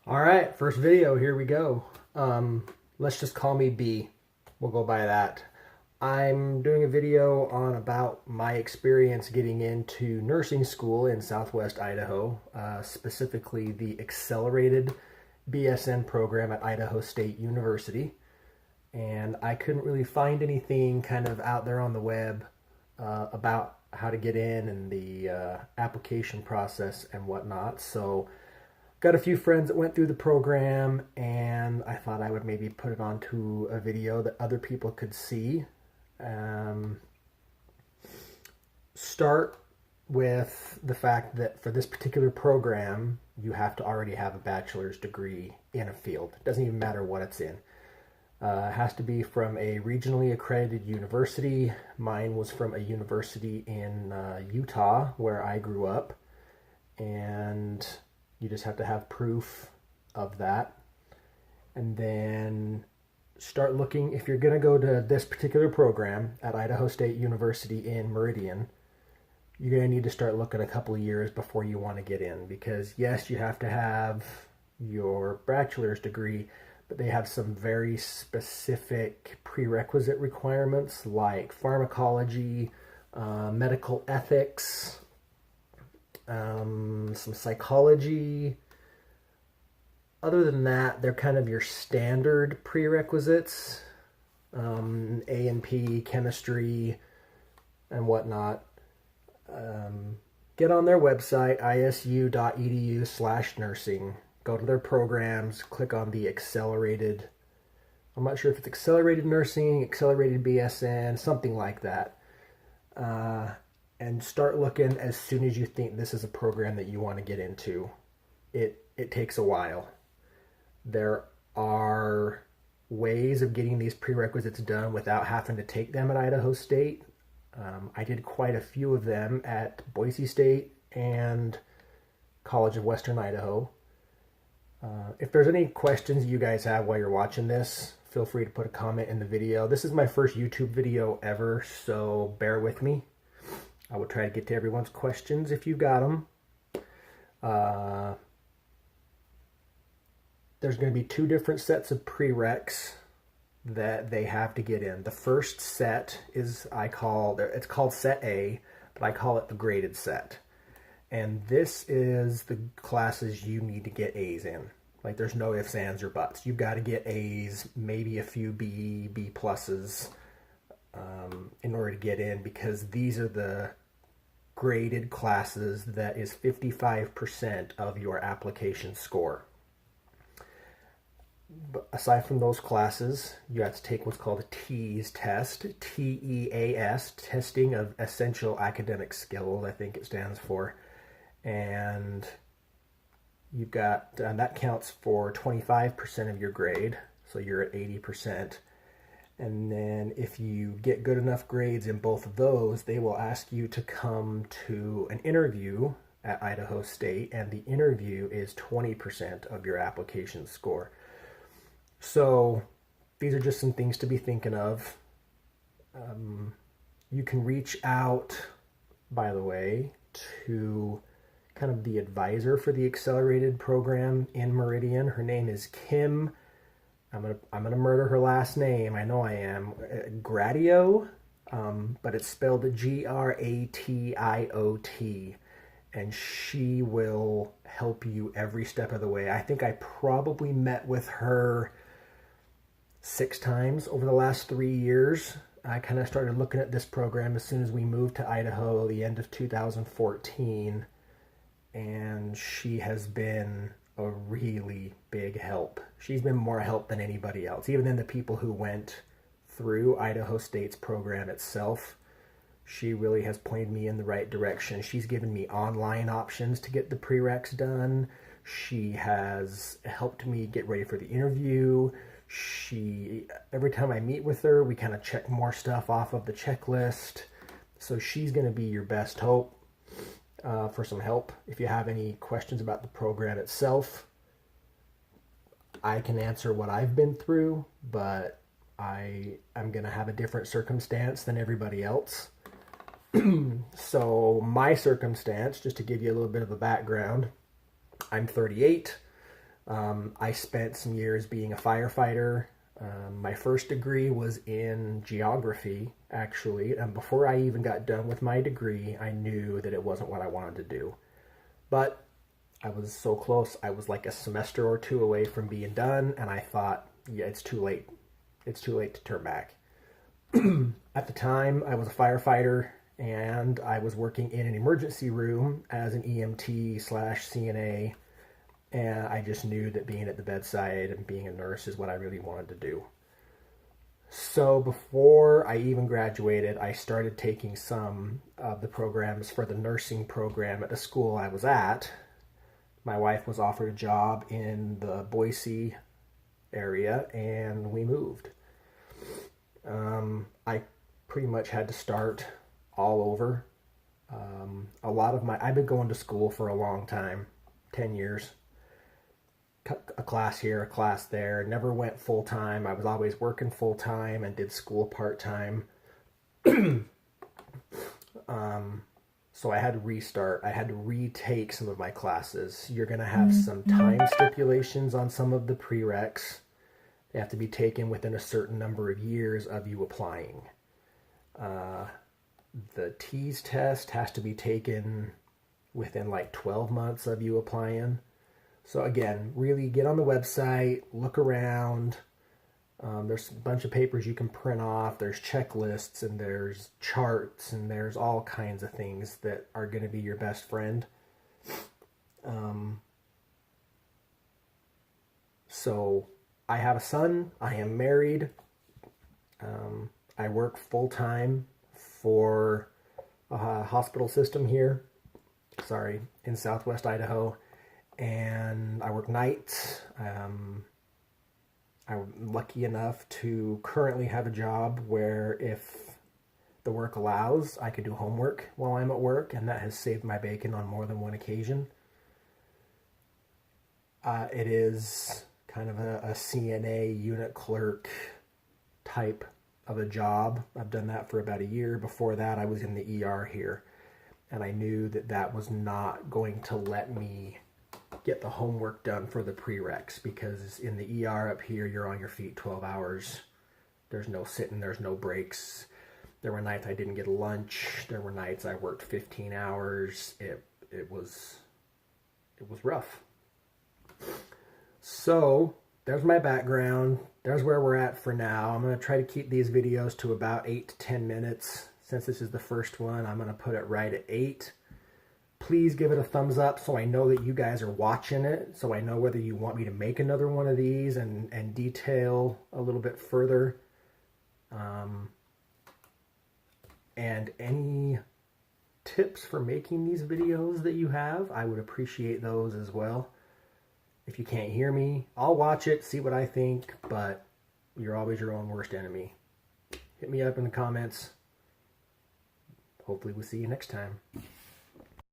All right, first video, here we go. Let's just call me B. We'll go by that. I'm doing a video on about my experience getting into nursing school in Southwest Idaho, specifically the Accelerated BSN program at Idaho State University. And I couldn't really find anything kind of out there on the web about how to get in and the application process and whatnot. So got a few friends that went through the program, and I thought I would maybe put it onto a video that other people could see. Start with the fact that for this particular program, you have to already have a bachelor's degree in a field. It doesn't even matter what it's in. It has to be from a regionally accredited university. Mine was from a university in Utah, where I grew up, and you just have to have proof of that. And then start looking, if you're going to go to this particular program at Idaho State University in Meridian, you're going to need to start looking a couple of years before you want to get in, because yes, you have to have your bachelor's degree, but they have some very specific prerequisite requirements like pharmacology, medical ethics, some psychology. Other than that, they're kind of your standard prerequisites, A&P, chemistry, and whatnot. Get on their website, isu.edu/nursing. Go to their programs, click on the accelerated. I'm not sure if it's accelerated nursing, accelerated BSN, something like that. And start looking as soon as you think this is a program that you want to get into. It takes a while. There are ways of getting these prerequisites done without having to take them at Idaho State. I did quite a few of them at Boise State and College of Western Idaho. If there's any questions you guys have while you're watching this, feel free to put a comment in the video. This is my first YouTube video ever, so bear with me. I will try to get to everyone's questions if you got them. There's going to be two different sets of prereqs that they have to get in. The first set is, it's called Set A, but I call it the graded set. And this is the classes you need to get A's in. Like, there's no ifs, ands, or buts. You've got to get A's, maybe a few B pluses, in order to get in, because these are the graded classes that is 55% of your application score. But aside from those classes, you have to take what's called a TEAS test, TEAS, Testing of Essential Academic Skills, I think it stands for. And you've got, that counts for 25% of your grade, so you're at 80%. And then if you get good enough grades in both of those, they will ask you to come to an interview at Idaho State, and the interview is 20% of your application score. So these are just some things to be thinking of. You can reach out, by the way, to kind of the advisor for the accelerated program in Meridian. Her name is Kim. I'm gonna murder her last name. I know I am. Gratio, but it's spelled Gratiot, and she will help you every step of the way. I think I probably met with her 6 times over the last 3 years. I kind of started looking at this program as soon as we moved to Idaho, the end of 2014, and she has been a really big help. She's been more help than anybody else, even than the people who went through Idaho State's program itself. She really has pointed me in the right direction. She's given me online options to get the prereqs done. She has helped me get ready for the interview. Every time I meet with her, we kind of check more stuff off of the checklist. So she's going to be your best hope for some help. If you have any questions about the program itself, I can answer what I've been through, but I'm going to have a different circumstance than everybody else. So my circumstance, just to give you a little bit of a background, I'm 38. I spent some years being a firefighter. My first degree was in geography, actually, and before I even got done with my degree, I knew that it wasn't what I wanted to do. But I was so close. I was like a semester or two away from being done, and I thought, yeah, it's too late. It's too late to turn back. At the time, I was a firefighter, and I was working in an emergency room as an EMT slash CNA, and I just knew that being at the bedside and being a nurse is what I really wanted to do. So before I even graduated, I started taking some of the programs for the nursing program at the school I was at. My wife was offered a job in the Boise area, and we moved. I pretty much had to start all over. I've been going to school for a long time, 10 years. A class here, a class there. Never went full time. I was always working full time and did school part time. So I had to restart. I had to retake some of my classes. You're going to have some time stipulations on some of the prereqs. They have to be taken within a certain number of years of you applying. The TEAS test has to be taken within like 12 months of you applying. So again, really get on the website, look around. There's a bunch of papers you can print off. There's checklists and there's charts and there's all kinds of things that are going to be your best friend. So I have a son. I am married. I work full time for a hospital system here. In Southwest Idaho. And I work nights. I'm lucky enough to currently have a job where if the work allows, I can do homework while I'm at work, and that has saved my bacon on more than one occasion. It is kind of a CNA unit clerk type of a job. I've done that for about a year. Before that, I was in the ER here, and I knew that that was not going to let me get the homework done for the prereqs, because in the ER up here, you're on your feet 12 hours. There's no sitting, there's no breaks. There were nights I didn't get a lunch. There were nights I worked 15 hours. It was rough. So there's my background. There's where we're at for now. I'm going to try to keep these videos to about 8 to 10 minutes. Since this is the first one, I'm going to put it right at 8. Please give it a thumbs up so I know that you guys are watching it, so I know whether you want me to make another one of these and detail a little bit further. And any tips for making these videos that you have, I would appreciate those as well. If you can't hear me, I'll watch it, see what I think, but you're always your own worst enemy. Hit me up in the comments. Hopefully we'll see you next time.